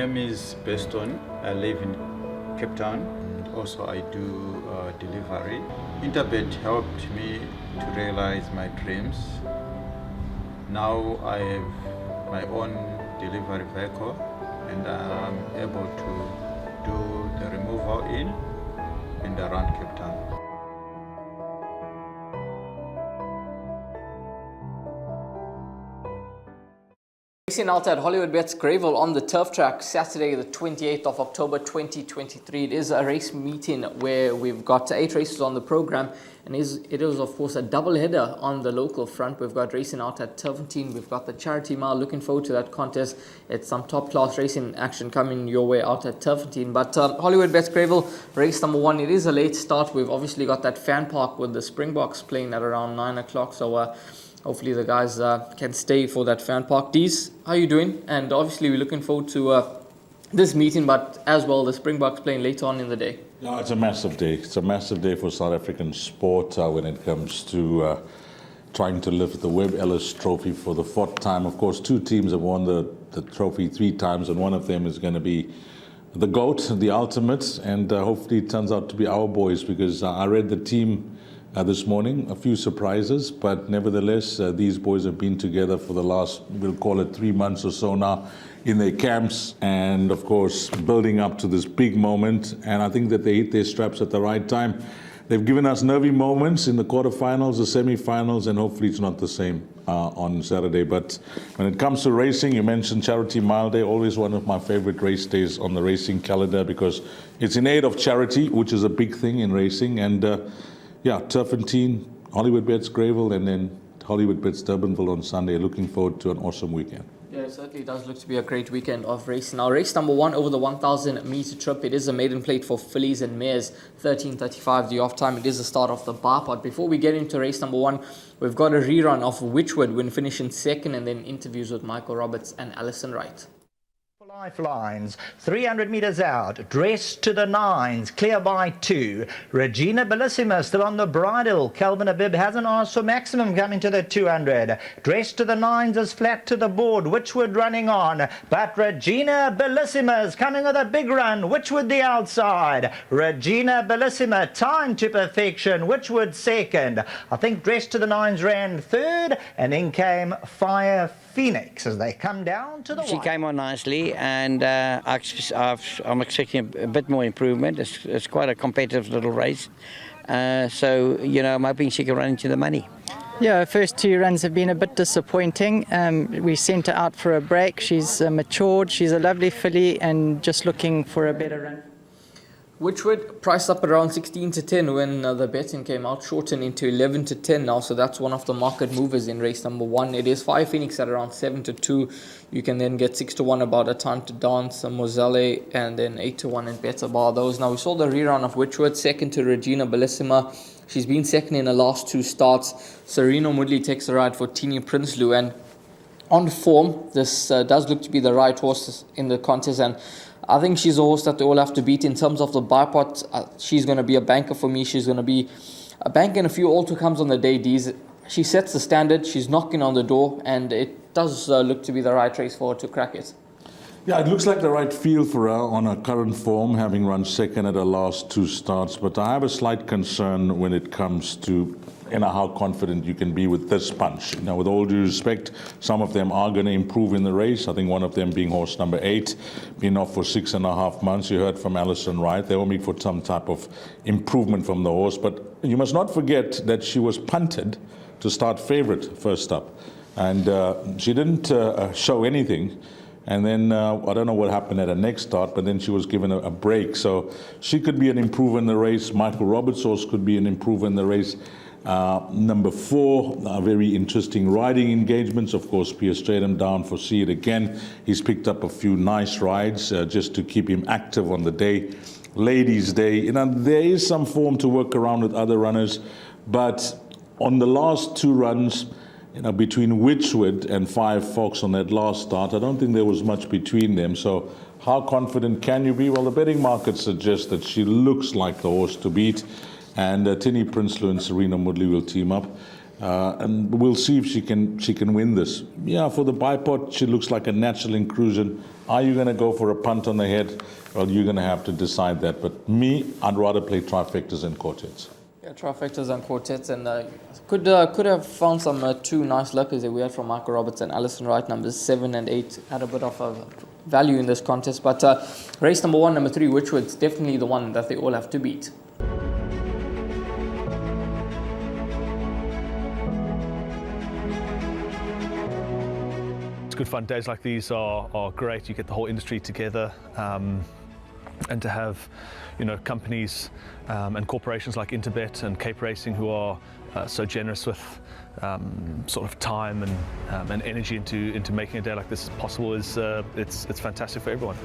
name is Beston. I live in Cape Town. Also, I do delivery. Interbet helped me to realize my dreams. Now I have my own delivery vehicle and I'm able to do the removal in and around Cape Town. Racing out at Hollywoodbets Greyville on the turf track Saturday the 28th of October 2023. It is a race meeting where we've got 8 races on the program, and it is of course a double header on the local front. We've got racing out at Turfentine, we've got the Charity Mile. Looking forward to that contest. It's some top class racing action coming your way out at Turfentine. But Hollywoodbets Greyville race number 1, it is a late start. We've obviously got that fan park with the Springboks playing at around 9 o'clock, so hopefully the guys can stay for that fan park. Dees, how are you doing? And obviously we're looking forward to this meeting, but as well the Springboks playing later on in the day. Yeah, it's a massive day. It's a massive day for South African sport when it comes to trying to lift the Webb Ellis Trophy for the 4th time. Of course, 2 teams have won the trophy 3 times, and one of them is going to be the GOAT, the ultimate, and hopefully it turns out to be our boys, because I read the team this morning, a few surprises, but nevertheless, these boys have been together for the last, we'll call it 3 months or so now, in their camps, and of course, building up to this big moment. And I think that they hit their straps at the right time. They've given us nervy moments in the quarterfinals, the semi-finals, and hopefully it's not the same on Saturday. But when it comes to racing, you mentioned Charity Mile Day, always one of my favorite race days on the racing calendar, because it's in aid of charity, which is a big thing in racing. And yeah, Turfentine, Hollywoodbets Greyville, and then Hollywoodbets Durbanville on Sunday. Looking forward to an awesome weekend. Yeah, it certainly does look to be a great weekend of racing. Now, race number 1 over the 1,000 meter trip. It is a maiden plate for fillies and mares. 13:35 the off time. It is the start of the bar pot. Before we get into race number 1, we've got a rerun of Witchwood when finishing second, and then interviews with Michael Roberts and Alison Wright. Lifelines, 300 metres out, Dressed to the Nines, clear by 2. Regina Bellissima still on the bridle. Calvin Abib hasn't asked for maximum coming to the 200. Dressed to the Nines is flat to the board. Witchwood running on, but Regina Bellissima is coming with a big run. Witchwood the outside. Regina Bellissima time to perfection. Witchwood second. I think Dressed to the Nines ran third, and then came Fire Phoenix as they come down to the She came on nicely, and I'm expecting a bit more improvement. It's quite a competitive little race. So, you know, I'm hoping she can run into the money. Yeah, her first 2 runs have been a bit disappointing. We sent her out for a break. She's matured. She's a lovely filly and just looking for a better run. Witchwood priced up around 16 to 10 when the betting came out, shortened into 11 to 10 now, so that's one of the market movers in race number 1. It is Fire Phoenix at around 7 to 2. You can then get 6 to 1 about A Time to Dance, Mozelle, and then 8 to 1 and Better Bar those. Now we saw the rerun of Witchwood, second to Regina Bellissima. She's been second in the last 2 starts. Sereno Moodley takes the ride for Tini Prinsloo, and on form, this does look to be the right horse in the contest, and I think she's a horse that they all have to beat in terms of the buy pot. She's going to be a banker for me. She's going to be a bank in a few all to comes on the day. D's. She sets the standard. She's knocking on the door, and it does look to be the right race for her to crack it. Yeah, it looks like the right field for her on her current form, having run second at her last 2 starts. But I have a slight concern when it comes to how confident you can be with this punch. Now, with all due respect, some of them are going to improve in the race. I think one of them being horse number 8, been off for 6.5 months. You heard from Alison Wright. They will meet for some type of improvement from the horse. But you must not forget that she was punted to start favourite first up. And she didn't show anything. And then I don't know what happened at her next start, but then she was given a break. So she could be an improver in the race. Michael Roberts' horse could be an improver in the race. Number 4, very interesting riding engagements. Of course, Pierre Stratham down for See It Again. He's picked up a few nice rides just to keep him active on the day. Ladies' Day, you know, there is some form to work around with other runners, but on the last 2 runs, you know, between Witchwood and 5 Fox on that last start, I don't think there was much between them. So how confident can you be? Well, the betting market suggests that she looks like the horse to beat. And Tini Prinsloo and Serena Moodley will team up. And we'll see if she can win this. Yeah, for the bipod, she looks like a natural inclusion Are you going to go for a punt on the head? Well, you're going to have to decide that. But me, I'd rather play trifectas and quartets. Yeah, trifectas and quartets, and could have found some two nice luckers that we had from Michael Roberts and Alison Wright. Numbers 7 and 8 had a bit of value in this contest. But race number 1, number 3, Witchwood's definitely the one that they all have to beat. It's good fun. Days like these are great. You get the whole industry together, and to have, companies and corporations like Interbet and Cape Racing who are so generous with sort of time and energy into making a day like this possible is it's fantastic for everyone.